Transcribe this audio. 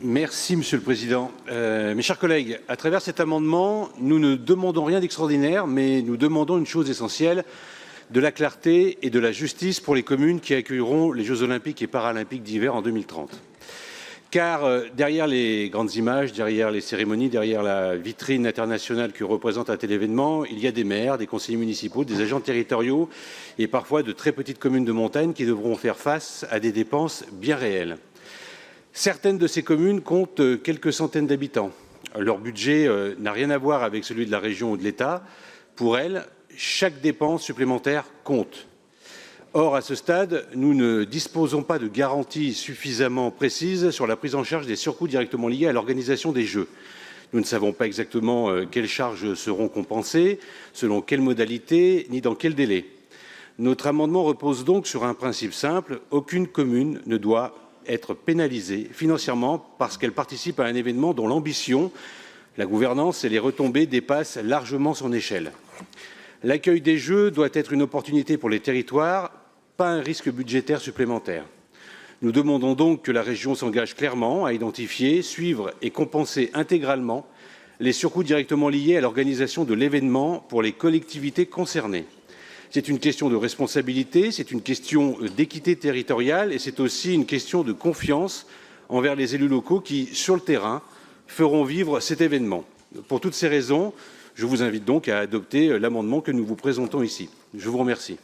Merci, Monsieur le Président. Mes chers collègues, à travers cet amendement, nous ne demandons rien d'extraordinaire, mais nous demandons une chose essentielle, de la clarté et de la justice pour les communes qui accueilleront les Jeux Olympiques et Paralympiques d'hiver en 2030. Car derrière les grandes images, derrière les cérémonies, derrière la vitrine internationale que représente un tel événement, il y a des maires, des conseillers municipaux, des agents territoriaux et parfois de très petites communes de montagne qui devront faire face à des dépenses bien réelles. Certaines de ces communes comptent quelques centaines d'habitants. Leur budget n'a rien à voir avec celui de la région ou de l'État. Pour elles, chaque dépense supplémentaire compte. Or, à ce stade, nous ne disposons pas de garanties suffisamment précises sur la prise en charge des surcoûts directement liés à l'organisation des Jeux. Nous ne savons pas exactement quelles charges seront compensées, selon quelles modalités, ni dans quel délai. Notre amendement repose donc sur un principe simple. Aucune commune ne doit être pénalisée financièrement parce qu'elle participe à un événement dont l'ambition, la gouvernance et les retombées dépassent largement son échelle. L'accueil des Jeux doit être une opportunité pour les territoires, pas un risque budgétaire supplémentaire. Nous demandons donc que la région s'engage clairement à identifier, suivre et compenser intégralement les surcoûts directement liés à l'organisation de l'événement pour les collectivités concernées. C'est une question de responsabilité, c'est une question d'équité territoriale et c'est aussi une question de confiance envers les élus locaux qui, sur le terrain, feront vivre cet événement. Pour toutes ces raisons, je vous invite donc à adopter l'amendement que nous vous présentons ici. Je vous remercie.